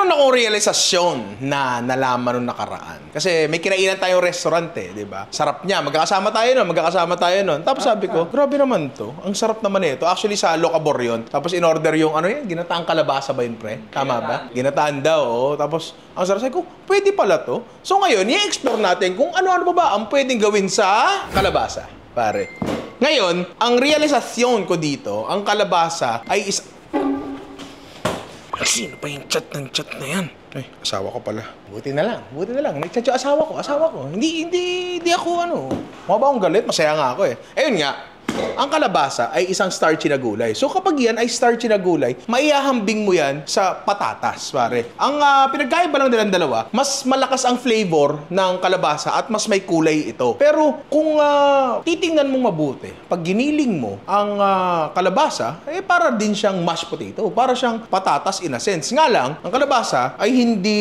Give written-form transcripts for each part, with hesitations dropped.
Meron akong realisasyon na nalaman nung nakaraan. Kasi may kinainan tayong restaurant di ba? Sarap niya. Magkakasama tayo nun. Tapos sabi ko, grabe naman to. Ang sarap naman ito. Actually, sa Locabor yun. Tapos in-order yung ginataang kalabasa ba yun, pre? Tama ba? Ginataan daw, Tapos, ang sarap. Sabi ko, pwede pala to. So ngayon, i-explore natin kung ano-ano ba ang pwedeng gawin sa kalabasa, pare. Ngayon, ang realisasyon ko dito, ang kalabasa ay sino pa yung chat na yan? Ay, asawa ko pala. Buti na lang. Nag-chat yung asawa ko. Hindi ako Mukha ba akong galit? Masaya nga ako Ayun nga, ang kalabasa ay isang starchy na gulay. So kapag yan ay starchy na gulay, maihahambing mo yan sa patatas, pare. Ang pinagkaiba lang nilang dalawa, mas malakas ang flavor ng kalabasa at mas may kulay ito. Pero kung titingnan mo mabuti, pag giniling mo ang kalabasa, para din siyang mashed potato. Para siyang patatas in a sense. Nga lang, ang kalabasa ay hindi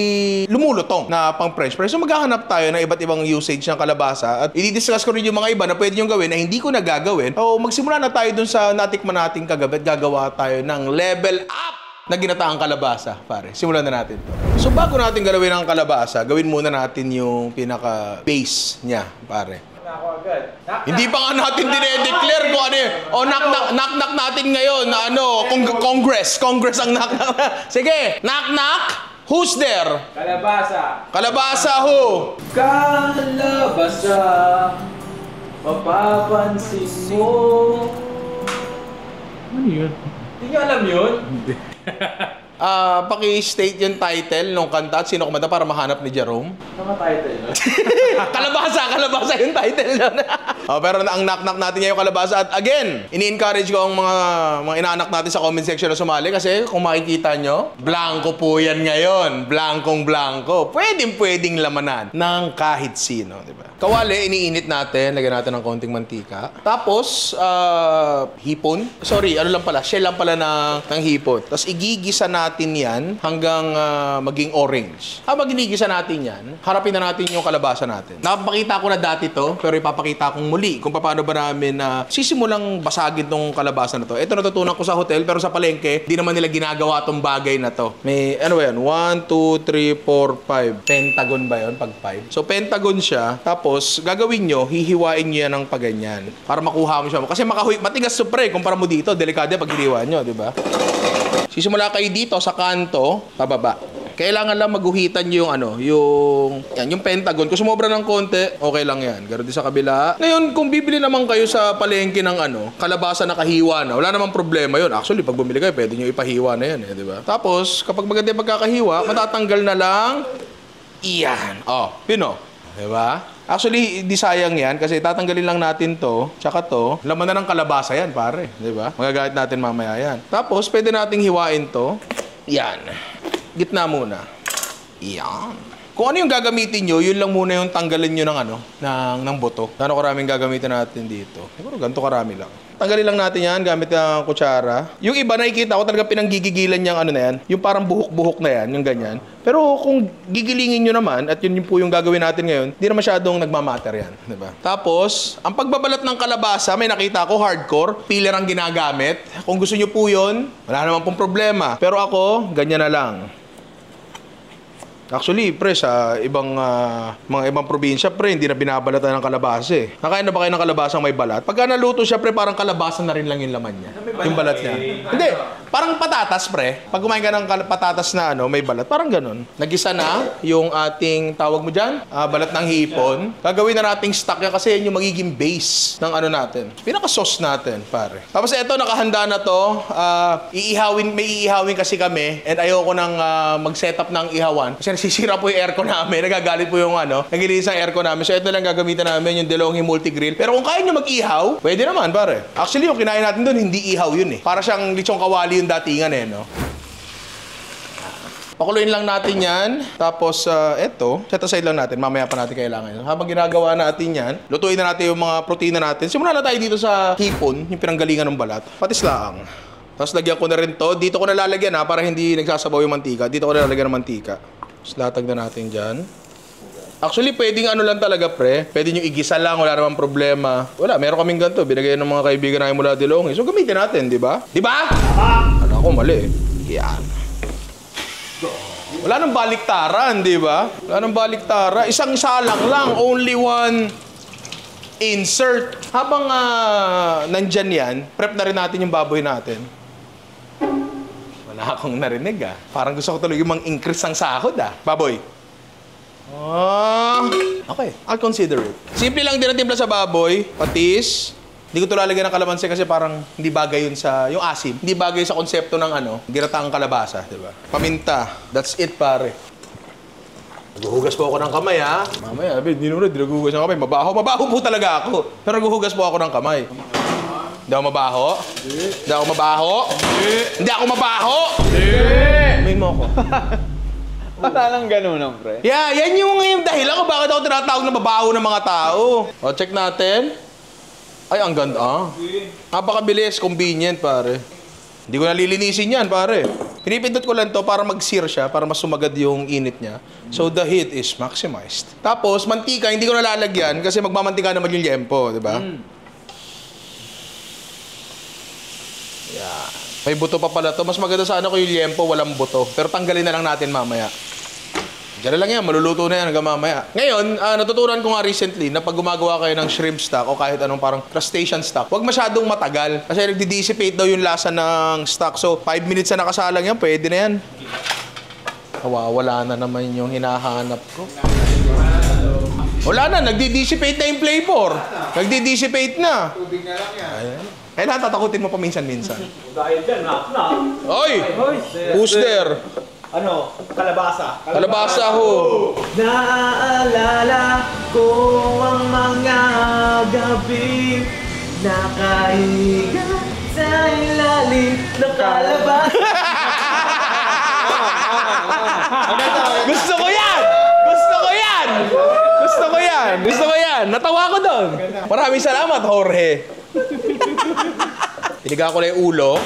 lumulutong na pang french fries. So maghahanap tayo ng iba't ibang usage ng kalabasa at i-discuss ko rin yung mga iba na pwede nyo gawin na hindi ko nagagawin. So, magsimula na tayo dun sa natikman nating kagabi at gagawa tayo ng level up na ginataang kalabasa, pare. Simulan na natin to. So, bago natin galawin ang kalabasa, gawin muna natin yung pinaka-base niya, pare. Ako agad. Hindi pa nga natin dinedeclare kung ano yun. Knock-knock natin ngayon na Congress ang knock-knock. Sige, knock-knock. Who's there? Kalabasa. Kalabasa who? Kalabasa. Mapapansin mo. Ano yun? Hindi nyo alam yun? Hindi. Paki-state yung title nung kanta at sino kumanta para mahanap ni Jerome. Tama title yun? Kalabasa yung title nun. Pero ang knock-knock natin ngayon yung kalabasa. At again, ini-encourage ko ang mga inaanak natin sa comment section na sumali kasi kung makikita nyo, blanco po yan ngayon. Blankong-blanco. Pwedeng lamanan ng kahit sino, di ba? Kawali, iniinit natin. Lagyan natin ng konting mantika. Tapos, hipon. Sorry, shell lang pala ng hipon. Tapos igigisa natin yan hanggang maging orange. Habang ginigisa natin yan, harapin na natin yung kalabasa natin. Napapakita ko na dati to, pero ipapakita kong muli kung paano ba namin sisimulang basagin tong kalabasa na to. Ito natutunan ko sa hotel, pero sa palengke, di naman nila ginagawa tong bagay na to. May, 1, 2, 3, 4, 5. Pentagon ba yun? Pag 5. So, pentagon siya. Tapos, gagawin nyo, hihiwain nyo yan ng paganyan. Para makuha mo siya. Kasi matigas supre. Kumpara mo dito, delikado pag hiniwa nyo, di ba? Sisimula kayo dito sa kanto, pababa. Kailangan lang maguhitan yung yung pentagon. Kung sumobra ng konti, okay lang yan. Ganoon din sa kabila. Ngayon, kung bibili naman kayo sa palengke ng kalabasa na kahiwa na, wala namang problema yun. Actually, pag bumili kayo, pwede nyo ipahiwa na yan, di ba? Tapos, kapag maganda yung pagkakahiwa, matatanggal na lang iyan. Pino. Di ba? Actually, di sayang yan kasi tatanggalin lang natin to, tsaka to. Laman na ng kalabasa yan, pare. Di ba? Magagamit natin mamaya yan. Tapos, pwede nating hiwain to. Yan. Gitna muna. Yan. Kung ano yung gagamitin nyo, yun lang muna yung tanggalin nyo ng buto. Gano'ng karaming gagamitin natin dito? Siguro ganito karami lang. Tanggalin lang natin yan gamit ng kutsara. Yung iba nakikita ko talaga pinanggigigilan niyang na yan. Yung parang buhok-buhok na yan, yung ganyan. Pero kung gigilingin nyo naman, at yun po yung gagawin natin ngayon, hindi na masyadong nagmamatter yan. Diba? Tapos, ang pagbabalat ng kalabasa, may nakita ko hardcore, peeler ang ginagamit. Kung gusto nyo po yun, wala naman pong problema. Pero ako, ganyan na lang. Actually, pre, sa mga ibang probinsya, pre, hindi na binabalatan ng kalabasa Nakain na ba kayo ng kalabasang may balat? Pagka naluto siya, pre, parang kalabasa na rin lang yung laman niya. Yung balat niya. Hindi, parang patatas, pre. Pag kumain ka ng patatas na may balat, parang ganun. Nagisa na yung ating, tawag mo dyan, balat ng hipon. Gagawin na nating stock yan kasi yun yung magiging base ng natin. Pinaka-sauce natin, pare. Tapos eto, nakahanda na to. May iihawin kasi kami and ayoko nang mag-setup ng ihawan. Kasi nasisira po yung aircon namin. Nagagalit po yung nagilinis ang aircon namin. So ito lang gagamitan namin, yung DeLonghi Multi-Grill. Pero kung kaya nyo mag-ihaw, pwede naman, pare. Actually, yung kinain natin doon, hindi ihaw yun Para siyang lechong kawali yung datingan Pakuluin lang natin yan. Tapos, eto, set aside lang natin. Mamaya pa natin kailangan yun. Habang ginagawa natin yan, lutuin na natin yung mga protina natin. Simulan na tayo dito sa hipon, yung pinanggalingan ng balat. Patis lang. Tapos lagyan ko na rin to. Dito ko nalalagyan para hindi nagsasabaw yung mantika. Dito ko nalalagyan ng mantika. Tapos latag na natin dyan. Actually, pwedeng lang talaga, pre. Pwede nyo igisa lang, wala namang problema. Wala, meron kaming ganito. Binigay ng mga kaibigan namin mula DeLonghi. So, gamitin natin, di ba? Di ba? Ano ko, mali Yan. Wala nang baliktaran, di ba? Wala nang baliktaran. Isang salang lang. Only one insert. Habang nandyan yan, prep na rin natin yung baboy natin. Wala akong narinig Parang gusto ko tuloy yung mang-increase ang sahod Baboy. Okay, I'll consider it. Simple lang din ang timpla sa baboy. Patis. Hindi ko ito lalagyan ng kalamansi kasi parang hindi bagay yun sa, yung asim. Hindi bagay sa konsepto ng ginataang kalabasa, di ba? Paminta. That's it, pare. Naghuhugas po ako ng kamay, Mamaya, hindi naman rin, naghuhugas ng kamay. Mabaho. Mabaho po talaga ako. Pero naghuhugas po ako ng kamay. Hindi ako mabaho? Hindi ako mabaho? Hindi ako mabaho? May mo ako. Wala lang ganun, pre. Yeah, yan yung dahilan ko bakit ako tinatawag na mabaho ng mga tao. O, check natin. Ay, ang ganda. Napakabilis, convenient, pare. Hindi ko nalilinisin yan, pare. Pinipindot ko lang to para mag-sear siya, para mas sumagad yung init niya. So, the heat is maximized. Tapos, mantika, hindi ko nalalagyan kasi magmamantika naman yung liempo, di ba? Yeah. May buto pa pala to. Mas maganda sana ko yung liempo, walang buto. Pero tanggalin na lang natin mamaya. Diyan na lang yan, maluluto na yan hanggang mamaya. Ngayon, natutunan ko nga recently na pag gumagawa kayo ng shrimp stock o kahit anong parang crustacean stock, huwag masyadong matagal. Kasi nagdi-dissipate daw yung lasa ng stock. So, 5 minutes na nakasalang yan, pwede na yan. Wala na naman yung hinahanap ko. Wala na, nagdi-dissipate na yung flavor. Nagdi-dissipate na. Tubig na lang yan. Ayan. Kailangan tatakutin mo paminsan-minsan. Dahil dyan, knock. Oy! Booster! Ano? Kalabasa. Kalabasa ho! Naaalala ko ang mga gabi nakahiga sa ilalim ng kalabasa. Gusto ko yan! Gusto ko yan! Gusto ko yan! Gusto ko yan! Natawa ko doon! Maraming salamat, Jorge! Piniga ko na yung ulo.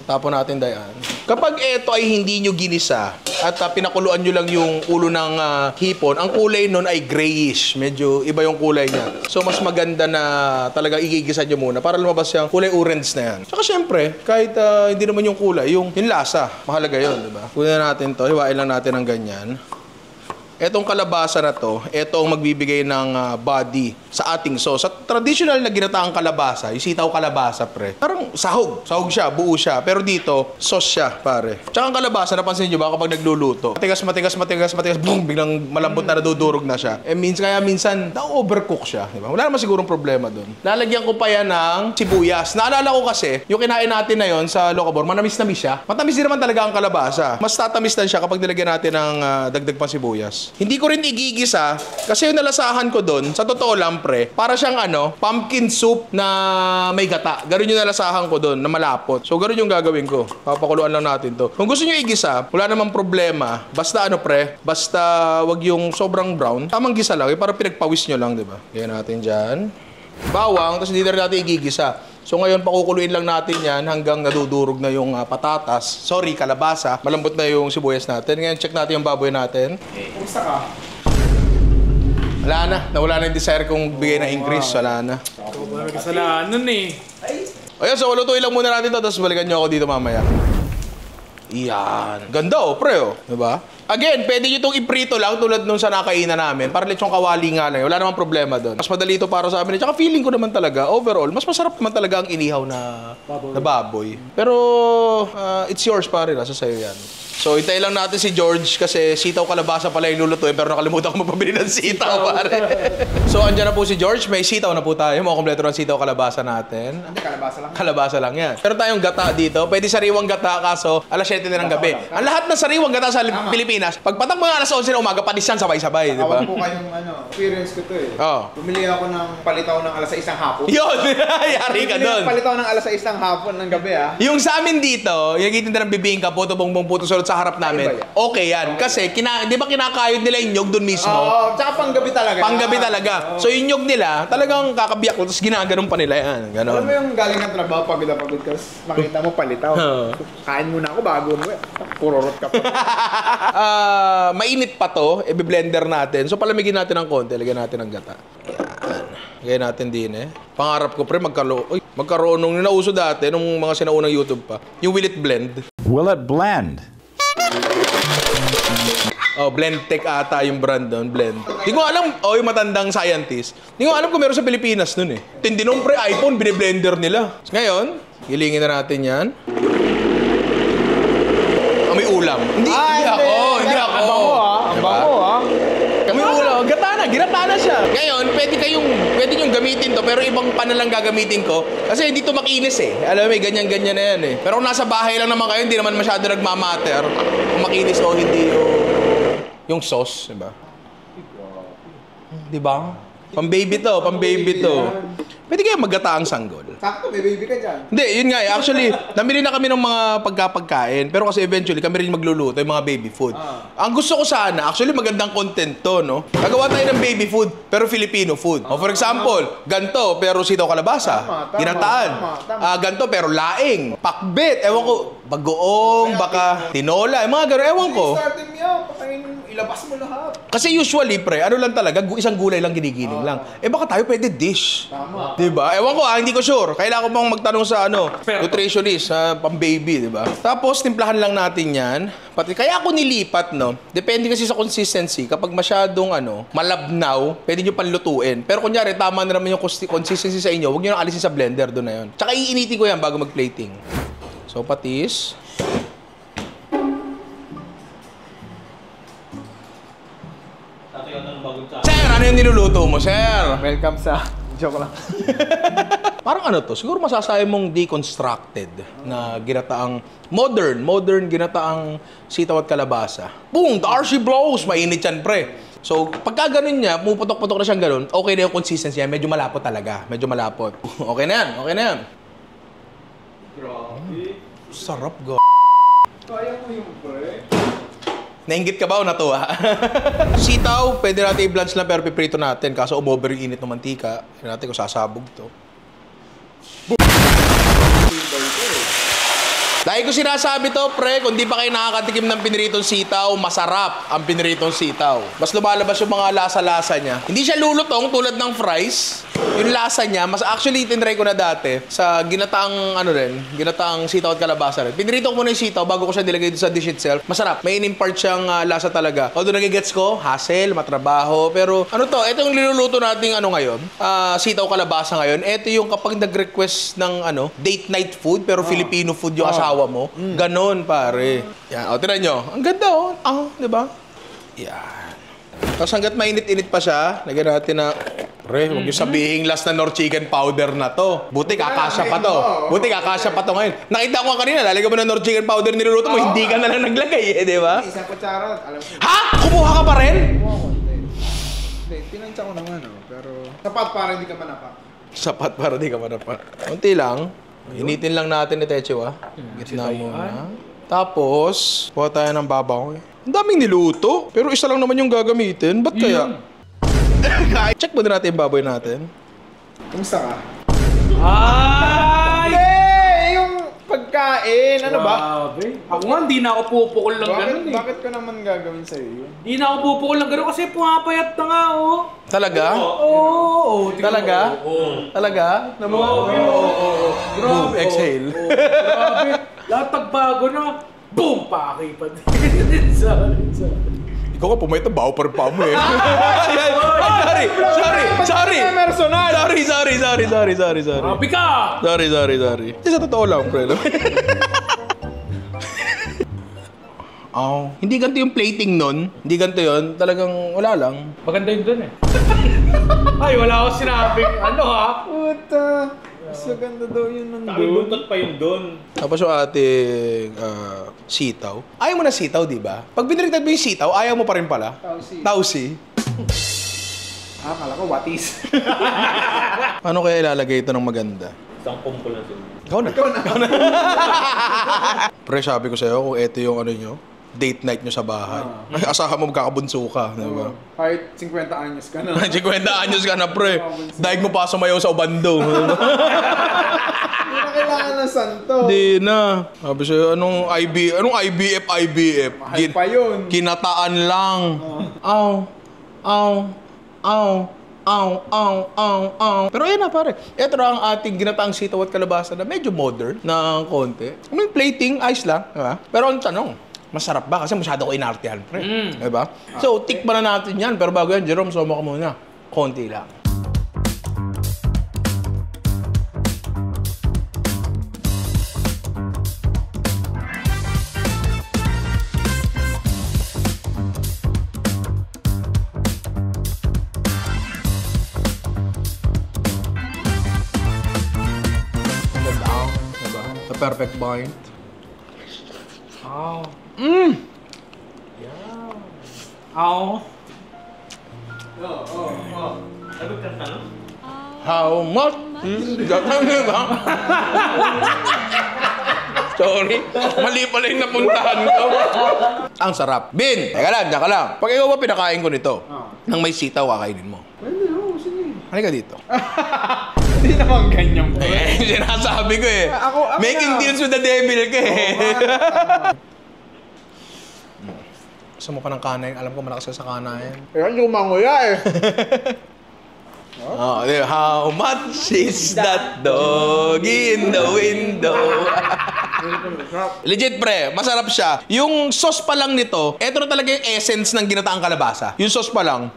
Tapon natin, Dayan. Kapag ito ay hindi nyo ginisa at pinakuluan nyo lang yung ulo ng hipon, ang kulay nun ay grayish. Medyo iba yung kulay niya. So, mas maganda na talaga igigisa nyo muna para lumabas yung kulay orange na yan. Saka syempre, kahit hindi naman yung kulay, yung lasa, mahalaga yun, di ba? Kunin natin to, hiwain lang natin ng ganyan. Etong kalabasa na to, ito ang magbibigay ng body sa ating sauce. Sa traditional na ginataang kalabasa, yung sitaw kalabasa, pre, parang sahog. Sahog siya, buo siya. Pero dito, sauce siya, pare. Tsaka ang kalabasa, napansin nyo ba kapag nagluluto? Matigas, boom, biglang malambot na nadudurog na siya. Kaya minsan, na-overcook siya. Diba? Wala naman sigurong problema dun. Lalagyan ko pa yan ng sibuyas. Naalala ko kasi, yung kinain natin na yon sa Locabor, manamis-namis siya. Matamis din naman talaga ang kalabasa. Mas tatamis lang siya kapag nilagyan natin ng dagdag pang sibuyas. Hindi ko rin igigisa kasi yung nalasahan ko doon, sa totoo lang pre, para siyang pumpkin soup na may gata. Ganun yung nalasahan ko doon, na malapot. So ganun yung gagawin ko. Papakuluan lang natin to. Kung gusto nyo igisa, wala namang problema. Basta pre, basta wag yung sobrang brown. Tamang gisa lang, para pinagpawis nyo lang, di ba? Gaya natin dyan. Bawang, tapos hindi na rin natin igigisa. So ngayon, pakukuluin lang natin yan hanggang nadudurog na yung patatas. Sorry, kalabasa. Malambot na yung sibuyas natin. Ngayon, check natin yung baboy natin. Kumusta ka? Wala na. Nawala na yung desire kong bigay ng increase. Wala na. Parang kasalanan Ayan, so lutuin lang muna natin to, tapos balikan nyo ako dito mamaya. Iyan. Ganda pre Diba? Again, pwede nyo itong iprito lang tulad nung sa nakainan namin. Para lechong kawali nga lang. Wala namang problema doon. Mas madali ito para sa amin. Tsaka feeling ko naman talaga, overall, mas masarap naman talaga ang inihaw na baboy. Pero, it's yours pare. Nasa sayo yan. So, hintayin lang natin si George kasi sitaw kalabasa pala yung lulutuin pero nakalimutan ko magpabili ng sitaw, pare. So, andyan na po si George. May sitaw na po tayo. Mga kompleto ng sitaw kalabasa natin. Hindi, kalabasa lang. Kalabasa lang yan. Pero tayong gata dito. Pwede sariwang gata kaso alas 7 na ng gabi. Ang lahat ng sariwang gata sa Pilipinas, pagpatak mga alas 11 na umaga, panis yan sabay-sabay. Di ba? Tawag po kayong experience ko to eh. Oo. Bumili ako ng palitaw ng alas 6 ng hapon. Yun! Yari ka Bumili doon. ng palitaw ng alas 6 ng hapon ng gabi Yung sa amin dito, yung itinda ng bibingka, puto bongbong puto sulot sa harap namin. Iba yan. Okay yan. Kasi, di ba kinakayod nila yung nyog doon mismo? Oo, tsaka panggabi talaga. Panggabi talaga. So yung nyog nila, talagang kakabiyak ko, tapos ginaganon pa nila yan. Ganon. Alam mo yung galing ng trabaho, pagod na pagod ka, makita mo palitaw. Oo. Kain muna ako bago mo eh. Purorot ka pa. Mainit pa to, i-blender natin. So palamigin natin ng konti, lagyan natin ng gata. Yan. Lagyan natin din Pangarap ko pre, magkaroon nung nauso dati, nung mga sinaunang YouTube pa, yung Will It Blend. Will it blend? Oh, Blendtec ata yung brand doon, Blend. Di ko alam, yung matandang scientist. Di ko alam kung meron sa Pilipinas nun eh. Tindi nung pre iPhone, biniblender nila. Ngayon, gilingin na natin yan. May ulam. Hindi ako. Ang bango ah. May ulam. Ginata na siya. Ngayon, pwede niyong gamitin to, pero ibang panalang gagamitin ko. Kasi hindi to makinis eh. Alam mo, may ganyan-ganyan na yan eh. Pero kung nasa bahay lang naman kayo, hindi naman masyado nagmamatter. Kung makinis o hindi yung sauce, diba? Diba? Pang-baby to. Pwede kaya maggata ang sanggol. Sakto, may baby ka dyan. Hindi, yun nga eh. Actually, namili na kami ng mga pagkapagkain. Pero kasi eventually, kami rin magluluto yung mga baby food. Ang gusto ko sana, actually magandang content to, no? Gagawa tayo ng baby food, pero Filipino food. O for example, ganto, pero sitaw kalabasa. Tama. Ginataan. Ganto, pero laing. Pakbet, ewan ko, bagoong, baka tinola, mga gano'n, ewan ko. Starting mo yan, pakain, ilabas mo lahat. Kasi usually, pre, ano lang talaga, isang gulay lang ginigiling lang. Baka tayo pwede dish. Tama. Diba? Ewan ko hindi ko sure. Kailangan ko bang magtanong sa nutritionist, pang-baby, diba? Tapos, timplahan lang natin yan. Kaya ako nilipat, no? Depende kasi sa consistency. Kapag masyadong, malabnaw, pwede nyo panlutuin. Pero kunyari, tama na naman yung consistency sa inyo, huwag nyo nang alisin sa blender, doon na yun. Tsaka iinitin ko yan bago mag-plating. So, patis. Sir, ano yung niluluto mo, sir? Welcome sa... Joke lang. Parang siguro masasabi mong deconstructed na ginataang modern ginataang sitaw at kalabasa. Boom! The RC blows! Mainit yan, pre. So, pagka ganun niya, puputok-putok na siyang ganun, okay na yung consistency yan. Medyo malapot talaga. Medyo malapot. Okay na yan. Grabe. Sarap, Kaya mo yung pre. Nainggit ka ba o natuwa? Sitaw, pwede natin i-blanch lang pero piprito natin. Kaso umover yung init ng mantika. Hindi natin kung sasabog to. Dahil ko sinasabi to, pre, kung di pa kayo nakakatikim ng piniritong sitaw, masarap ang piniritong sitaw. Mas lumalabas yung mga lasa-lasa niya. Hindi siya lulutong tulad ng fries. Yung lasa niya, actually, tinry ko na dati sa ginataang, ginataang sitaw at kalabasa rin. Pinirito ko muna yung sitaw bago ko siya nilagay sa dish itself. Masarap. May in-impart siyang lasa talaga. Although nagigets ko, hassle, matrabaho. Pero ito yung niluluto nating ngayon, sitaw kalabasa ngayon. Ito yung kapag nag-request ng date night food, pero Filipino food yung asawa mo. Ganon, pare. Yan. Tinan nyo. Ang ganda, di ba? Yan. Tapos hanggat mainit-init pa siya, lagyan natin na... Pre, huwag yung sabihin last na Nor chicken powder na to. Buti kakasya pa to. Ngayon. Nakita ko kanina, lalagyan mo na Nor chicken powder niluluto mo, hindi ka na lang naglagay di ba? Isang kutsara, alam ko. Ha? Kumuha ka pa rin? Kumuha ko, hindi. Tinansya ko naman, pero... Sapat para hindi ka manapa. Sapat para di ka manapa. Kunti lang. Initin lang natin ni Techo, Gitna muna. Tapos, kuha tayo ng babaw. Ang daming niluto. Pero isa lang naman yung gagamitin. Ba't kaya? Check mo na natin yung baboy natin. Kumusta ka? Ay! Yung pagkain, ano ba? Grabe. Ako nga, hindi na ako pupukol ng ganun Bakit ko naman gagawin sa'yo yun? Hindi na ako pupukol ng ganun kasi pumapayat na nga, Talaga? Oo. Talaga? Talaga? Oo. Boom, exhale. Grabe. Lahat nagbago na. Boom! Pakipan din. Ikaw ka pumayat na baho pa rin pa mo Sorry. Grabe ka! Sorry. Sa totoo lang, pre. Hindi ganito yung plating nun. Hindi ganito yun. Talagang wala lang. Maganda yun dun Ay, wala akong sinabing Puta! Mas maganda daw yun nandun. Nakibuntot pa yun dun. Tapos yung ating sitaw. Ayaw mo na sitaw, di ba? Pag binirigtad mo yung sitaw, ayaw mo pa rin pala. Tausi. Kala ko watis. Paano kaya ilalagay ito ng maganda? Isang kumpul na sila. Ikaw na. Pre, sabi ko sa'yo, kung ito yung nyo, date night nyo sa bahay. Ay, asahan mo magkakabunso ka, di ba? Kahit 50 anyos ka na. 50 anyos ka na, pre. Daig mo pa sumayaw sa ubando. Hindi na kailangan ng santo. Hindi na. Sabi sa'yo, anong IBF? Mahal pa yun. Kinataan lang. Pero ayun na, pare. Ito na ang ating ginataang sitaw at kalabasa na medyo modern na konti. Yung plating, ayos lang. Diba? Pero ang tanong, masarap ba? Kasi masyado ko inartihan, pre. Diba? So, tikman na natin yan. Pero bago yan, Jerome, soma ka muna. Konti lang. The perfect bite. Oh. Mmm! Oh. How much is that? Ba? Sorry, mali pala yung napuntahan ko. Ang sarap. Bin, teka lang, teka lang. Pag ikaw ba pinakain ko nito, nang may sitaw, kakainin mo. Pwede, oo, sige. Halika dito. Hindi naman ganyan po. Sinasabi ko eh. Ako Making na. deals with the devil ka eh. Gusto mo pa ng kanain? Alam ko malakas ka sa kanain. Ayan, yung manguya eh. Oh, how much is that dog in the window? Legit pre, masarap siya. Yung sauce pa lang nito, eto na talaga yung essence ng ginataang kalabasa. Yung sauce pa lang.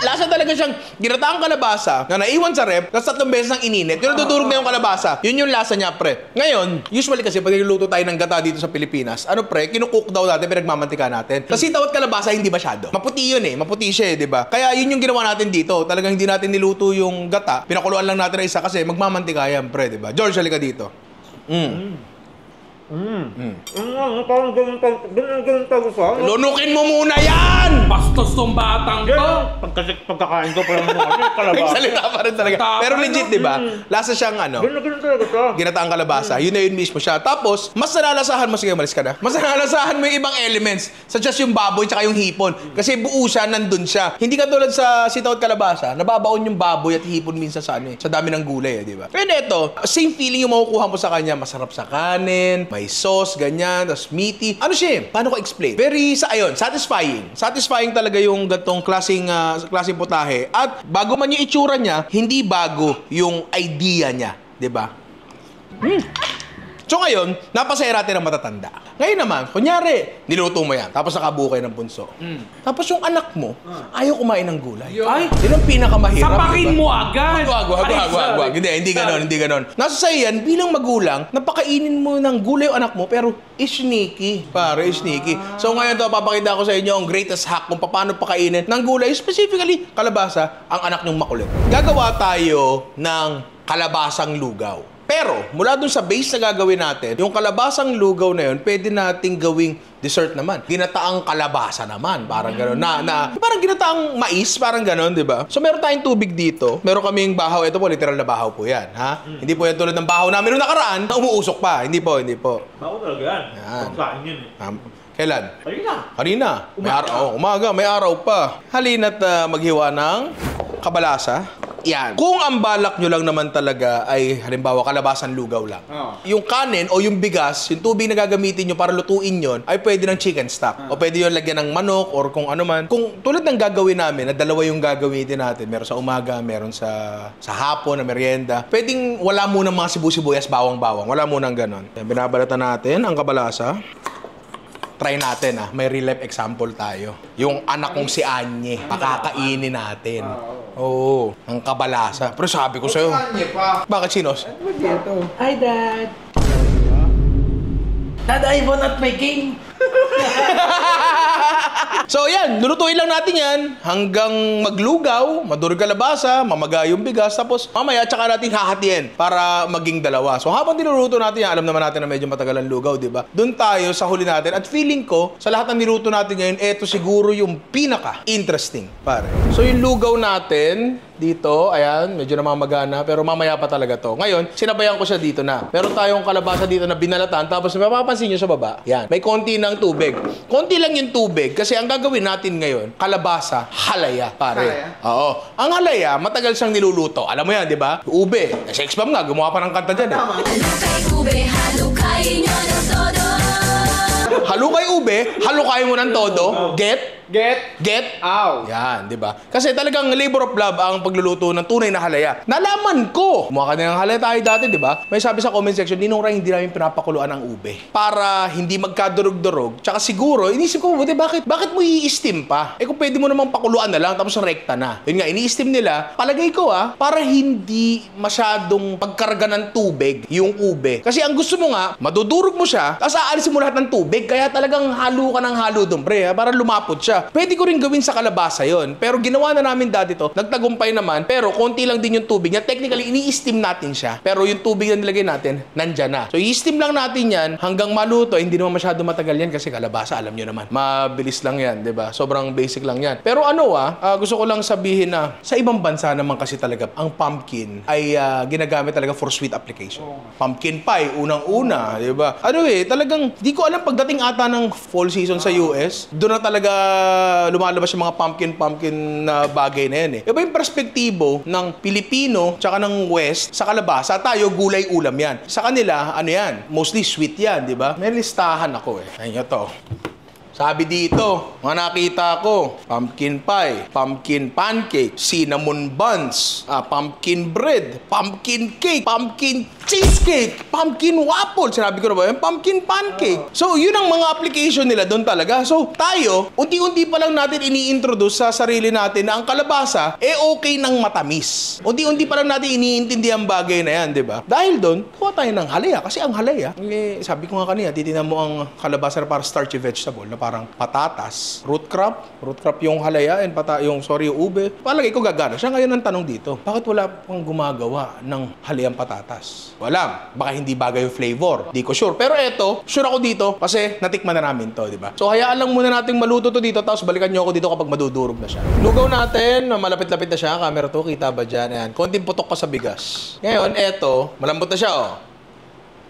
Lasa talaga siyang ginataang kalabasa na naiwan sa rep, tapos 3 beses nang ininit. Yung nadudurog na yung kalabasa, yun yung lasa niya, pre. Ngayon, usually kasi pag niluto tayo ng gata dito sa Pilipinas, ano pre, kinukook daw natin, pinagmamantika natin. Kasi tawat kalabasa hindi masyado. Maputi yun eh, maputi siya eh, di ba? Kaya yun yung ginawa natin dito. Talagang hindi natin niluto yung gata, pinakuluan lang natin na isa kasi magmamantika yan, pre, di ba? George, halika dito. Parang ganun tagusan. Lunukin mo muna yan! Bastos tong batang to. Pagkakain ko pa lang mga kalabasa. Nagsalita pa rin talaga. Pero legit, di ba? Lasa siyang ano, Ganun talaga to. ginataang kalabasa. Yun na yun mismo siya. Tapos, mas nalalasahan mo, sige, malis ka na. Mas nalalasahan mo yung ibang elements, such as yung baboy tsaka yung hipon. Kasi buo siya, nandun siya. Hindi ka tulad sa sitaw at kalabasa, nababaon yung baboy at hipon minsan sa ano eh, sa dami ng gulay eh, di ba? Pero ito, same feeling yung makukuha mo sa kanya. Masarap sa kanin, may sauce, ganyan, tapos meaty. Ano siya eh? Paano ko explain? Very, ayun, satisfying. Satisfying talaga yung gantong klaseng putahe. At bago man yung itsura niya, hindi bago yung idea niya. Di ba? So ngayon, napasaya natin ang matatanda. Ngayon naman, kunyari, niluto mo yan, tapos nakabuo kayo ng bunso. Tapos yung anak mo, ayaw kumain ng gulay. Ay, Yun ang pinakamahirap. sapakin diba? mo agad. Wag. Hindi ganon. Nasa sa'yo yan, bilang magulang, napakainin mo ng gulay yung anak mo, pero sneaky. Pare, sneaky. So ngayon to, papakita ko sa inyo ang greatest hack kung paano pakainin ng gulay, specifically kalabasa, ang anak nyong makulit. Gagawa tayo ng kalabasang lugaw. Pero, mula dun sa base na gagawin natin, yung kalabasang lugaw na yun, pwede nating gawing dessert naman. Ginataang kalabasa naman, parang gano'n. Parang ginataang mais, parang gano'n, di ba? So, meron tayong tubig dito. Meron kaming bahaw. Ito po, literal na bahaw po yan, ha? Hindi po yan tulad ng bahaw namin nung nakaraan na umuusok pa. Hindi po. Bako talaga yan. Yan. Pagkain yun eh. Kailan? Kanina. May araw. Umaga, may araw pa. Halina't maghiwa ng kabalasa. Yan. Kung ang balak nyo lang naman talaga ay halimbawa kalabasan lugaw lang. Yung kanin o yung bigas, yung tubig na gagamitin nyo para lutuin yon ay pwede ng chicken stock. O pwede yun lagyan ng manok or kung ano man. Kung tulad ng gagawin namin, na dalawa yung gagamitin natin. Meron sa umaga, meron sa hapon na merienda. Pwedeng wala muna mga sibu-sibuyas, bawang-bawang. Wala muna ganon. Binabalatan natin ang kabalasa. Try natin may real life example tayo. Yung anak kong si Anye, pakakainin natin. Oo, ang kabalasa. Pero sabi ko sa'yo, bakit sinos? Ano dito? Hi, Dad. Dad, I won at my game. So yan, lulutuin lang natin yan hanggang maglugaw, madurog kalabasa, mamaga yung bigas, tapos mamaya tsaka natin hahatiin para maging dalawa. So habang niluluto natin yan, alam naman natin na medyo matagal ang lugaw, di ba? Doon tayo sa huli natin. At feeling ko, sa lahat ng niluto natin ngayon, eto siguro yung pinaka-interesting, pare. So yung lugaw natin, dito, ayan, medyo namamagana, pero mamaya pa talaga to. Ngayon, sinabayan ko siya dito na. Meron tayong kalabasa dito na binalatan, tapos mapapansin nyo sa baba, yan, may konti ng tubig. Konti lang yung tubig, kasi ang gagawin natin ngayon, kalabasa, halaya, pare. Halaya? Oo. Ang halaya, matagal siyang niluluto. Alam mo yan, di ba? Ube. Sa X-Bomb nga, gumawa pa ng kanta dyan. Halukay ube, halukay nyo ng todo. Halukay ube, halukay mo ng todo. Get? Get? Ow. Yan, di ba? Kasi talagang labor of love ang pagluluto ng tunay na halaya. Nalaman ko! Kumuha ka na ng halaya tayo dati, di ba? May sabi sa comment section, Ninong Ray, hindi namin pinapakuluan ang ube. Para hindi magkadurog-durog. Tsaka siguro, inisip ko, buti, bakit mo i-steam pa? Eh kung pwede mo namang pakuluan na lang, tapos rekta na. Yun nga, ini-steam nila. Palagay ko para hindi masyadong pagkarga ng tubig yung ube. Kasi ang gusto mo nga, madudurog mo siya, tapos aalisin mo lahat ng tubig. Kaya talagang halo ka ng halo doon, pre, para lumapot siya. Pwede ko rin gawin sa kalabasa yon. Pero ginawa na namin dati to, nagtagumpay naman, pero konti lang din yung tubig niya. Technically, ini-steam natin siya. Pero yung tubig na nilagay natin, nandyan na. So, i-steam lang natin yan hanggang maluto. Hindi naman masyado matagal yan kasi kalabasa, alam nyo naman. Mabilis lang yan, di ba? Sobrang basic lang yan. Pero gusto ko lang sabihin na sa ibang bansa naman kasi talaga, ang pumpkin ay ginagamit talaga for sweet application. Pumpkin pie, unang-una, di ba? Talagang, di ko alam pagdating ata ng fall season sa US, doon na talaga lumalabas yung mga pumpkin na bagay na yan eh. Iba yung perspektibo ng Pilipino tsaka ng West sa kalabasa. Tayo, gulay ulam yan. Sa kanila, yan? Mostly sweet yan, di ba? May listahan ako eh. Ayun to. Sabi dito, mga nakita ko, pumpkin pie, pumpkin pancake, cinnamon buns, pumpkin bread, pumpkin cake, pumpkin cheesecake, pumpkin waffle. Sinabi ko na ba yun? Pumpkin pancake. So, yun ang mga application nila doon talaga. So, tayo, unti-unti pa lang natin ini-introduce sa sarili natin na ang kalabasa, okay ng matamis. Unti-unti pa lang natin iniintindi ang bagay na yan, di ba? Dahil doon, kuha tayo ng halaya. Kasi ang halaya, sabi ko nga kanina, titignan mo ang kalabasa na parang starchy vegetable, na parang patatas, root crop yung halaya, and yung ube. Palagay ko gagana. Siya ngayon ang tanong dito, bakit wala pang gumagawa ng halayang patatas? Wala. Baka hindi bagay yung flavor. Di ko sure. Pero eto, sure ako dito kasi natikman na namin to, di ba? So hayaan lang muna nating maluto to dito, tapos balikan nyo ako dito kapag madudurog na siya. Lugaw natin, malapit-lapit na siya. Camera to, kita ba dyan? Ayan. Konting putok ka sa bigas. Ngayon, eto, malambot na siya,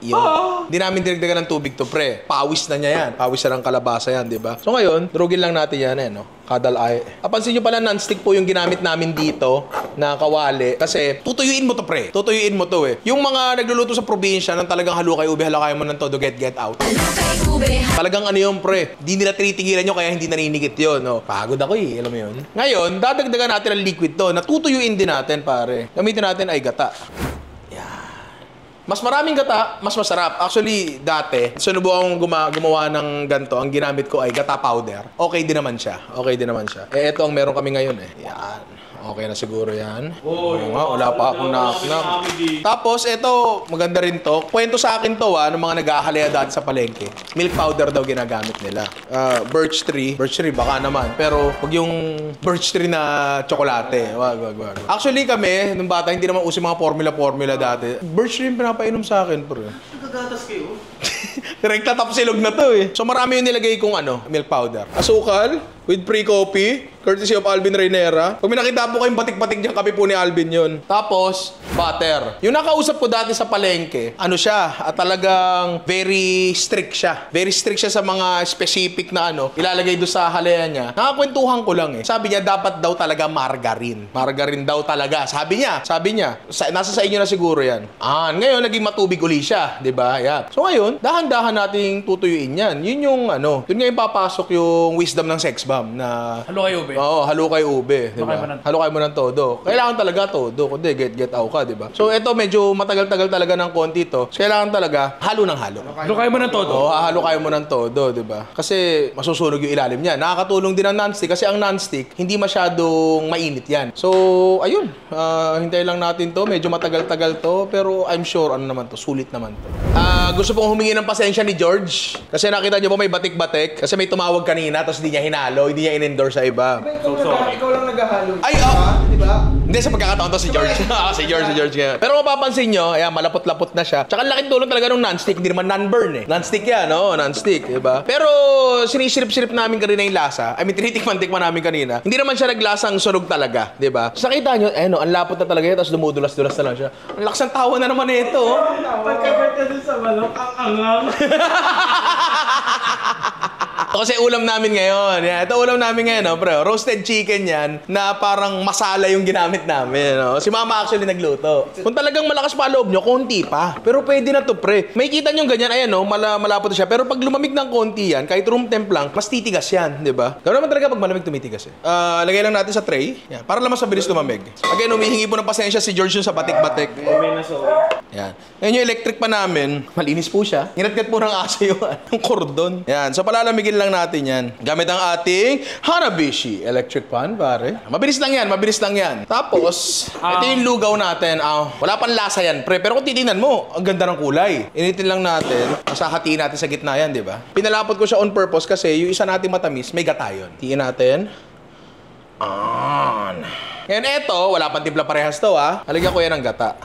Hindi namin dinagdagan ng tubig to, pre. Pawis na niya yan. Pawis na ng kalabasa yan, di ba? So ngayon, durugin lang natin yan, Kadal ay. Napansin nyo pala, non-stick po yung ginamit namin dito na kawali. Kasi, tutuyuin mo to, pre. Tutuyuin mo to, Yung mga nagluluto sa probinsya ng talagang halukay ube, halukay mo ng todo, get out. Talagang yun, pre. Di nila tinitigilan nyo, kaya hindi naninigit yun, Pagod ako, alam mo yun. Ngayon, dadagdagan natin ang liquid to. Natutuyuin din natin, pare. Gamitin natin ay gata. Mas maraming gata, mas masarap. Actually, dati, sinubukan kong gumawa ng ganito. Ang ginamit ko ay gata powder. Okay din naman siya. Ito ang meron kami ngayon, Yan. Okay na siguro yan. Wala pa akong knock. Tapos, ito, maganda rin to. Kwento sa akin to, ng mga nag-ahalaya dati sa palengke. Milk powder daw ginagamit nila. Birch tree, baka naman. Pero, wag yung birch tree na tsokolate. Wag. Actually, kami, nung bata, hindi naman uso mga formula dati. Birch tree yung pinapainom sa akin, bro. Nagagatas kayo? Rekta tapos silog na to, So, marami yung nilagay kong milk powder. Asukal, with pre-coffee, courtesy of Alvin Reynera. Pag may nakita po kayong batik-batik dyan, kape po ni Alvin yun. Tapos, butter. Yung nakausap ko dati sa palengke, siya, talagang very strict siya. Very strict siya sa mga specific na ilalagay doon sa halaya niya. Nakakwentuhan ko lang Sabi niya, dapat daw talaga margarine. Margarine daw talaga. Sabi niya, nasa sa inyo na siguro yan. Ngayon, naging matubig uli siya. Diba? Yan. So ngayon, dahan-dahan nating tutuyuin yan. Yun yung Yun nga yung papasok yung wisdom ng sex bomb na Halukay ube. Oo, halukay ube, di ba? Halukay mo ng todo. Kailangan talaga todo, kundi get out ka, di ba? So ito medyo matagal-tagal talaga ng konti to. So, kailangan talaga halo ng halo. Halukay mo ng todo. Oo, halukay mo ng todo, di ba? Kasi masusunog yung ilalim niya. Nakakatulong din ang non-stick kasi ang non-stick hindi masyadong mainit yan. So, ayun. Hintayin lang natin to. Medyo matagal-tagal to, pero I'm sure sulit naman to. Gusto pong humingi ng pasensya ni George kasi nakita niyo po may batik-batik kasi may tumawag kanina tapos hindi niya hinalo, hindi niya in-endorse sa iba. Ikaw lang naghahalo. Ay, di ba? Hindi, sa pagkakataon to si George. si George nga. Pero mapapansin nyo, malapot-lapot na siya. Tsaka laking tulong talaga ng non-stick, hindi naman non-burn Non-stick yan, non-stick, diba? Pero sinisirip-sirip namin kanina yung lasa. Tinitikman-tikman namin kanina. Hindi naman siya naglasang sunog talaga, diba? So nakita nyo, ang lapot na talaga yun, tapos dumudulas-dulas na lang siya. Ang lakas ng tawa na naman ito. Pagkabit ka dun sa manok, ang angang. Kasi ulam namin ngayon. Yan, ito ulam namin ngayon, no, pre. Roasted chicken yan na parang masala yung ginamit namin. No? Si Mama actually nagluto. Kung talagang malakas pa loob nyo, konti pa. Pero pwede na to, pre. May kita nyo ganyan, ayan, no? Malapot siya. Pero pag lumamig ng konti yan, kahit room temp lang, mas titigas yan, di ba? Ganoon naman talaga pag malamig tumitigas eh. Lagay lang natin sa tray. Yan, para lang mas mabilis lumamig. Again, humihingi po ng pasensya si George yung sa batik-batik. Yan. Ngayon yung electric pa namin, malinis po siya. Hinatgat po ng aso yung cordon. Yan. So palalamigin lang natin yan. Gamit ang ating Hanabishi electric pan, pare. Mabilis lang yan, mabilis lang yan. Tapos, ito yung lugaw natin. Wala pang lasa yan, pre. Pero kung titingnan mo, ang ganda ng kulay. Initin lang natin. Masahatiin natin sa gitna yan, di ba? Pinalapot ko siya on purpose kasi yung isa natin matamis, may gata yun. Tiin natin. On. Ngayon, eto, wala pang timpla parehas to, ha. Halagyan ko yan ng gata.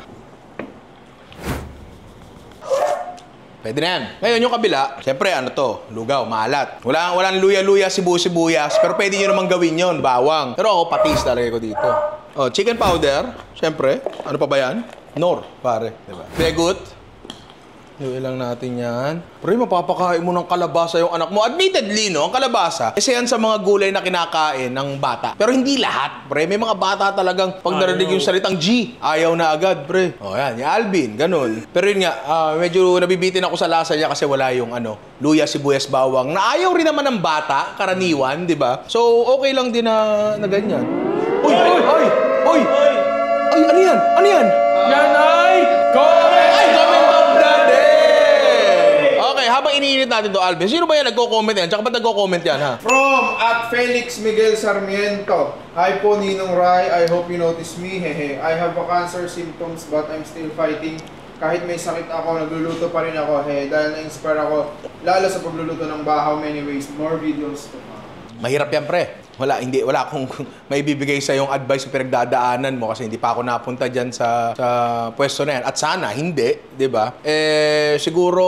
Pwede na yan. Ngayon, yung kabila, siyempre, ano to? Lugaw, maalat. Walang luya-luya, sibuyas, pero pwede nyo naman gawin yon, bawang. Pero ako, patis talagay ko dito. Oh, chicken powder, siyempre. Ano pa ba yan? Nor, pare. Diba? Begut. Luya lang natin yan. Pre, mapapakain mo ng kalabasa yung anak mo. Admittedly, no? Ang kalabasa, kasi yan sa mga gulay na kinakain ng bata. Pero hindi lahat, pre. May mga bata talagang pag narinig yung salitang G, ayaw na agad, pre. O, yan. Yung Alvin, ganun. Pero yun nga, medyo nabibitin ako sa lasa niya kasi wala yung luya, sibuyas, bawang. Na ayaw rin naman ng bata, karaniwan, di ba? So, okay lang din na ganyan. Uy! Uy! Uy! Uy! Ay, ano yan? Ano yan? Yan ay comment! Ay, comment of the day! Okay, habang iniinit natin to, Alvin, sino ba yan nagko-comment yan? Tsaka ba't nagko-comment yan, ha? From @Felix Miguel Sarmiento. Hi po, Ninong Rai. I hope you notice me. Hehe. I have a cancer symptoms but I'm still fighting. Kahit may sakit ako, nagluluto pa rin ako. Dahil na-inspire ako, lalo sa pagluluto ng bahaw. Many ways, more videos to come. Mahirap yan, pre. Wala akong may bibigay sa yung advice sa pinagdadaanan mo kasi hindi pa ako napunta dyan sa pwesto na yan. At sana, hindi, di ba? Siguro,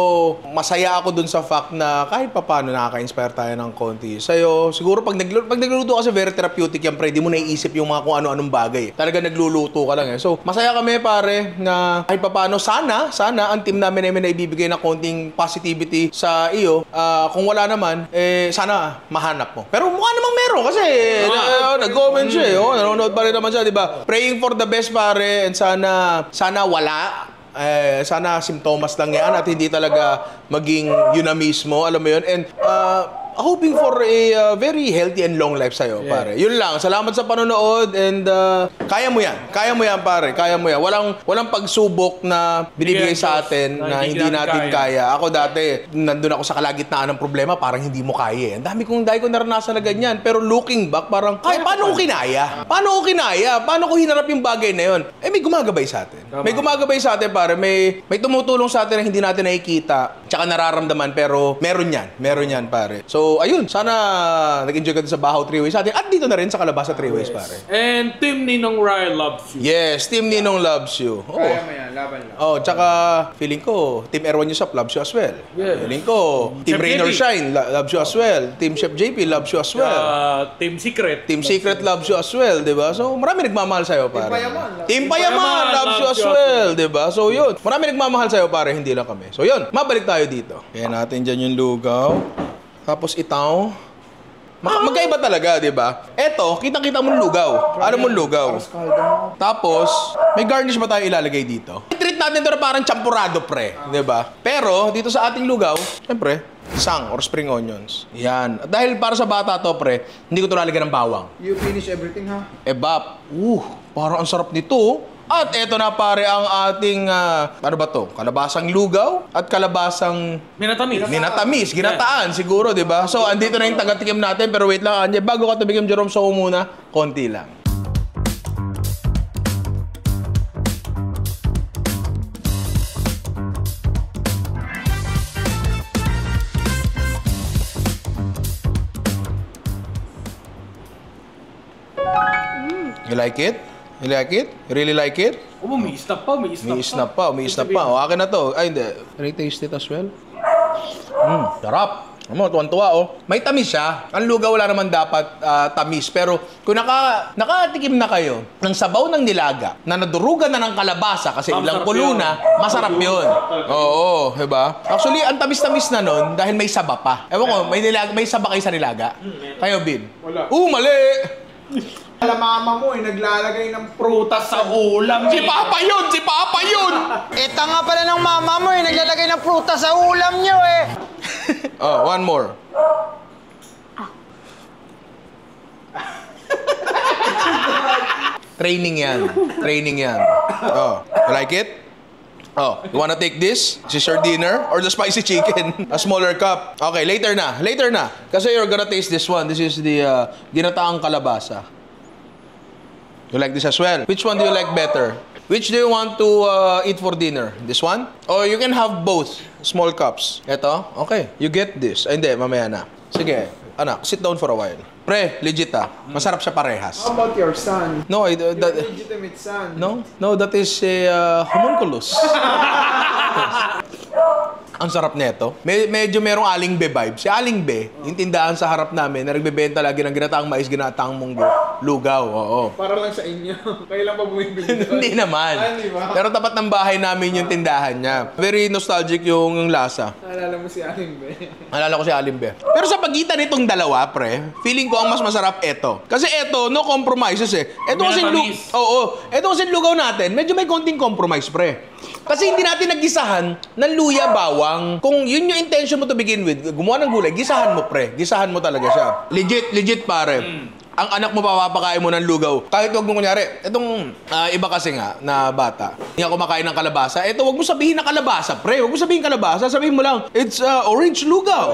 masaya ako dun sa fact na kahit pa paano nakaka-inspire tayo ng konti. Sa'yo, siguro pag nagluluto kasi very therapeutic yan, pre, di mo naiisip yung mga kung ano-anong bagay. Talaga nagluluto ka lang eh. So, masaya kami, pare, na kahit pa paano, sana, ang team namin ay may naibibigay na konting positivity sa iyo. Kung wala naman, sana mahanap mo. Pero mukha namang meron kasi nag-comment siya nanonood pa rin naman siya, di ba? Praying for the best, pare, and sana wala. Sana simptomas lang yan at hindi talaga maging yun na mismo, alam mo yun. And hoping for a very healthy and long life sa'yo, pare. Yun lang. Salamat sa panonood and kaya mo yan. Kaya mo yan, pare. Kaya mo yan. Walang pagsubok na binibigay sa atin na hindi natin kaya. Ako dati, nandun ako sa kalagitnaan ng problema, parang hindi mo kaya. Ang dami kong naranasan na ganyan. Pero looking back, parang, paano ko kinaya? Paano ko hinarap yung bagay na yun? May gumagabay sa atin. May gumagabay sa atin, pare. May tumutulong sa atin na hindi natin nakikita. Tsaka nararamdaman, pero meron yan, pare. So, ayun, sana nag-enjoy ka din sa Bahaw 3 Ways atin at dito na rin sa Kalabasa 3 Ways, pare. And Team Ninong Rai loves you. Yes, Team Ninong loves you. Kaya mo yan, laban lang. Tsaka feeling ko, Team Erwan Yusap loves you as well. Yes. Feeling ko, Team Chef Rain or JP. Shine loves you as well. Team Chef JP loves you as well. Team Secret. Team Secret loves you as well, di ba? So, marami nagmamahal sa'yo, pare. Team Payaman loves you as well, di ba? So, yun. Marami nagmamahal sa'yo, pare. Hindi lang kami. So, yun. Mabalik tayo dito. Kaya natin dyan yung lugaw. Tapos itaw. Magkaiba talaga, di ba? Eto, kitang-kita mo ng lugaw. Ano mo lugaw? Tapos, may garnish ba tayo ilalagay dito? I-treat natin ito na parang champurado, pre. Di ba? Pero, dito sa ating lugaw, siyempre, sang or spring onions. Yan. At dahil para sa bata to, pre, hindi ko ito lalagyan ng bawang. You finish everything, ha? Ebap. Parang ang sarap nito. At eto na, pare, ang ating, ano ba to? Kalabasang lugaw at kalabasang minatamis, ginataan siguro, di ba? So, andito na yung taga-tikim natin. Pero wait lang, Anje, bago ka tumigim, Jerome, so muna, konti lang. You like it? You like it? You really like it? May snap pa. May snap pa. O, akin na to. Ay, hindi. Can I taste it as well? Sarap. Tuwan-tuwa, oh. May tamis siya. Ang lugaw wala naman dapat tamis. Pero kung nakatikim na kayo ng sabaw ng nilaga na nadurugan na ng kalabasa kasi ilang kulo na, masarap yun. Oo, diba? Actually, ang tamis-tamis na nun dahil may saba pa. Ewan ko, may saba kayo sa nilaga? Kayo, Bin? Wala. Mali! Alam mama mo naglalagay ng prutas sa ulam. Si Papa yun! Si Papa yun! Tanga pala ng mama mo naglalagay ng prutas sa ulam nyo Oh, one more. Training yan. Training yan. Oh, you like it? Oh, you wanna take this? This is your dinner? Or the spicy chicken? A smaller cup. Okay, later na. Later na. Kasi you're gonna taste this one. This is the ginataang kalabasa. You like this as well? Which one do you like better? Which do you want to eat for dinner? This one? Or you can have both small cups. Ito? Okay. You get this. Ay, hindi. Mamaya na. Sige. Anak, sit down for a while. Pre, legit Masarap siya parehas. How about your son? No, Your legitimate son. No, that is a homunculus. Ang sarap nito. Medyo merong Aling Be vibe. Si Aling Be, yung tindahan sa harap namin, na nagbebenta lagi ng ginataang mais, ginataang munggo, lugaw, oo. Para lang sa inyo. Kayo lang pa bumibili. Hindi naman. Di ba? Pero tapat ng bahay namin yung tindahan niya. Very nostalgic yung lasa. Naalala mo si Aling Be. Alala ko si Aling Be. Pero sa pagitan nitong dalawa, pre, feeling ko ang mas masarap eto. Kasi eto, no compromises eh. Eto kasi eto kasi lugaw natin, medyo may konting compromise, pre. Kasi hindi natin naggisahan ng luya, bawang. Kung yun yung intention mo to begin with, gumawa ng gulay, gisahan mo, pre. Gisahan mo talaga siya. Legit, pare. Ang anak mo papapakain mo ng lugaw. Kahit wag mo kunyari, itong iba kasi nga na bata, hindi ako kumakain ng kalabasa. Ito, wag mo sabihin na kalabasa, pre. Wag mo sabihin kalabasa. Sabihin mo lang, it's orange lugaw.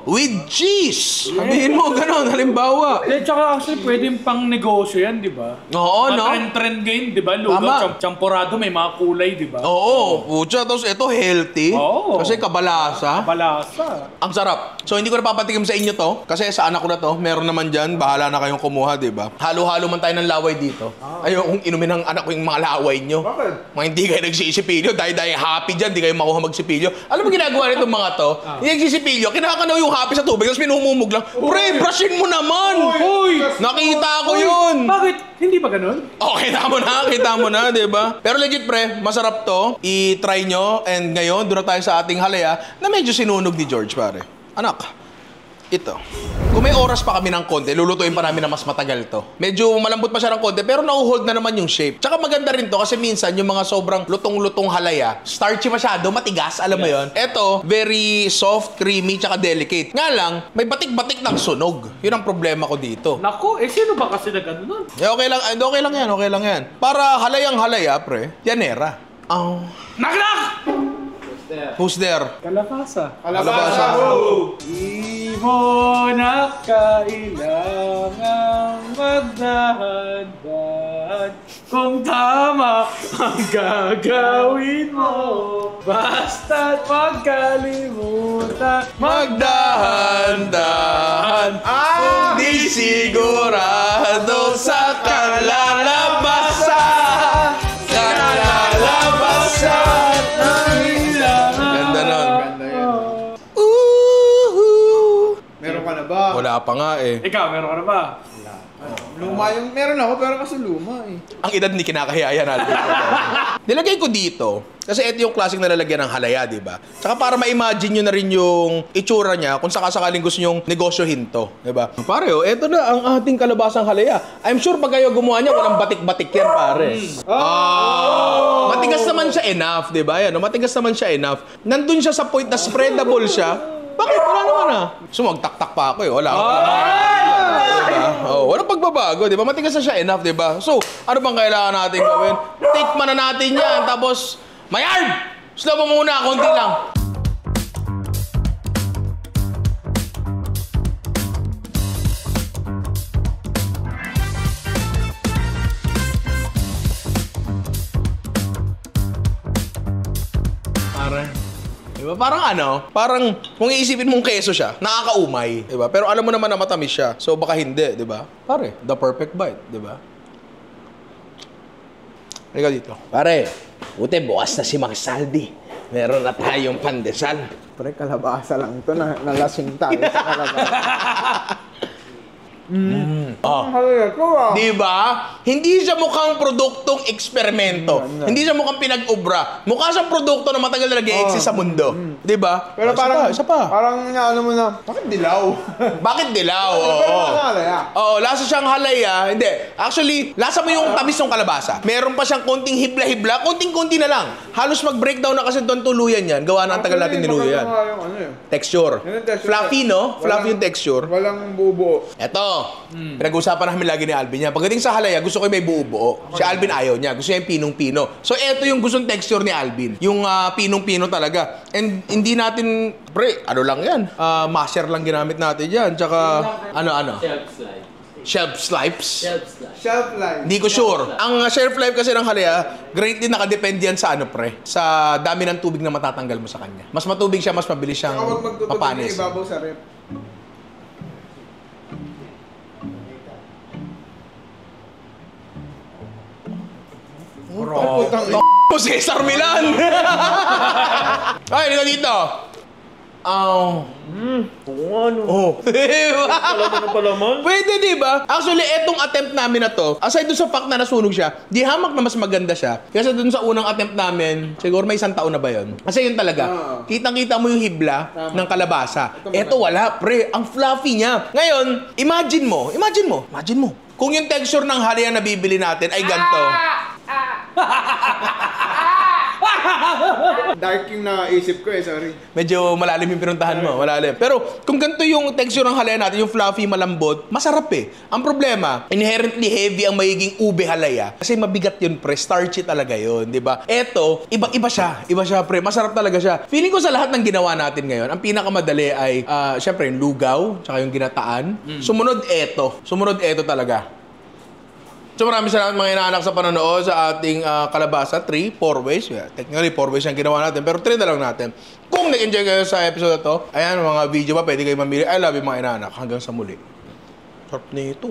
With cheese. Sabihin mo, gano'n, halimbawa. Tsaka actually, pwedeng pang negosyo yan, di ba? Oo, no? Trend ngayon, di ba? Lugaw, champurado, may mga kulay, di ba? Oo, pucha. Tapos ito, healthy. Oo. Kasi kabalasa. Balasa. Ang sarap. So, hindi ko na papatikim sa inyo to. Kasi sa anak ko na to, meron naman dyan. Bahala na kayong kumuha, di ba? Halo-halo man tayo ng laway dito. Ayokong inumin ng anak ko yung mga laway nyo. Bakit? Mga hindi kayo nagsisipilyo. Dahil happy dyan, di kayo makuha magsipilyo. Alam mo ginagawa nitong mga to? Hindi nagsisipilyo. Kinakanaw yung happy sa tubig, tapos minumumog lang. Pre, brushin mo naman! Uy! Nakita ko yun! Bakit? Hindi ba ganun? Oh, kita mo na, di ba? Pero legit, pre, masarap to. I-try nyo. And ngayon, doon na tayo sa ating halaya na medyo sinunog ni George, pare. Anak, ito. Kung may oras pa kami ng konti, lulutuin pa namin na mas matagal to. Medyo malambot pa siya ng konti, pero na-hold na naman yung shape. Tsaka maganda rin to kasi minsan yung mga sobrang lutong-lutong halaya, starchy masyado, matigas, alam mo yon. Ito, very soft, creamy, tsaka delicate. Nga lang, may batik-batik ng sunog. Yun ang problema ko dito. Naku, sino ba kasi na gano'n nun? Okay lang yan. Para halayang halaya, pre, yanera. Oh. Knock! Who's there? Kalabasa. Kalabasa. Di mo na kailangang magdahan-dahan kung tama ang gagawin mo. Basta't magkalimutan Magdahan-dahan. Di sigurado sa kalalabasan. Ganda nun. Ganda yan. Meron ka na ba? Wala pa nga eh. Ikaw, meron ka na ba? Luma yung... Meron ako, pero kasi luma eh. Ang edad ni kinakahiyaya natin. Nilagay ko dito. Kasi ito yung klaseng nalalagyan ng halaya, di ba? Tsaka para ma-imagine nyo na rin yung itsura niya kung sakasakaling gusto nyong negosyohin to. Di ba? Pare, eto na ang ating kalabasang halaya. I'm sure pag kayo gumawa niya, walang batik-batik yan, pare. Matigas naman siya enough, di ba? Yan, matigas naman siya enough. Nandun siya sa point na spreadable siya. Bakit? Wala naman So, magtaktak pa ako eh. Wala. Diba? Oh, walang pagbabago, di ba? Matigas na siya enough, di ba? So, ano bang kailangan natin gawin? Tikman na natin yan, tapos, Mayard! Slow mo muna, konti lang. Diba? Parang kung iisipin mong keso siya, nakakaumay, diba? Pero alam mo naman na matamis siya, so baka hindi, diba? Pare, the perfect bite, diba? Halika dito. Pare, buti bukas na si Mang Saldi. Meron na tayong pandesal. Pre, kalabasa lang to. Nalasing tayo sa kalabasa. Oh. Halika ko ah. Di ba? Hindi siya mukhang produktong eksperimento. Hindi siya mukhang pinag-obra. Mukha siyang produkto na matagal na nag-i-exist sa mundo. Di ba? Pero Oh, parang, isa pa. parang ano mo na, bakit dilaw? Bakit dilaw? Oo. Pero ano halaya? Oo, lasa siyang halaya. Hindi. Actually, lasa mo yung tamis ng kalabasa. Meron pa siyang konting hibla-hibla. Konting-konti na lang. Halos mag-breakdown na kasi doon tuluyan yan. Gawa na ang tagal natin niluya yan. Maganda nga yung ano eh. Texture. Yung texture. Fluffy, no? Fluffy yung texture. Walang bubuo. Eto, pinag-usapan namin lagi ni Alvin yan. Pagdating sa halaya, gusto ko yung may buo-buo. Si Alvin ayaw niya. Gusto niya yung pinong-pino. So, eto yung gustong texture ni Alvin. Yung pinong-pino talaga. And hindi natin, pre, ano lang yan. Masher lang ginamit natin yan. Tsaka, ano? Shelf slide. Shelf slipes. Shelf slide. Shelf life. Hindi ko sure. Ang shelf life kasi ng halaya, greatly nakadepende yan sa ano, pre. Sa dami ng tubig na matatanggal mo sa kanya. Mas matubig siya, mas mabilis siyang Huwag magtutubig ng papanis. ibabaw sa rep. Bro. Mo Cesar Milan. Ay, dito dito. Oh. Oh. Palaman na palaman. Pwede, di ba? Actually, etong attempt namin na to, aside dun sa fact na nasunog siya, di hamak na mas maganda siya. Kasi dun sa unang attempt namin, siguro may 1 taon na ba yun? Kasi yun talaga, kitang-kita mo yung hibla ng kalabasa. Eto wala, pre. Ang fluffy niya. Ngayon, imagine mo. Kung yung texture ng halaya na bibili natin ay ganito. Dark yung naisip ko eh, sorry. Medyo malalim yung pinuntahan mo, malalim. Pero kung ganito yung texture ng halaya natin, yung fluffy, malambot, masarap eh. Ang problema, inherently heavy ang magiging ube halaya. Kasi mabigat yun, pre. Starchy talaga yun, di ba? Eto, iba siya. Iba siya, pre. Masarap talaga siya. Feeling ko sa lahat ng ginawa natin ngayon, ang pinakamadali ay, syempre, yung lugaw, tsaka yung ginataan. Sumunod eto talaga. So maraming salamat mga inaanak sa panonood sa ating kalabasa 3, 4 ways. Yeah, technically 4 ways ang ginawa natin, pero 3 na lang natin. Kung nag-enjoy kayo sa episode na to, ayan, mga video pa, pwede kayo mamili. I love you mga inaanak. Hanggang sa muli. Sarap nito.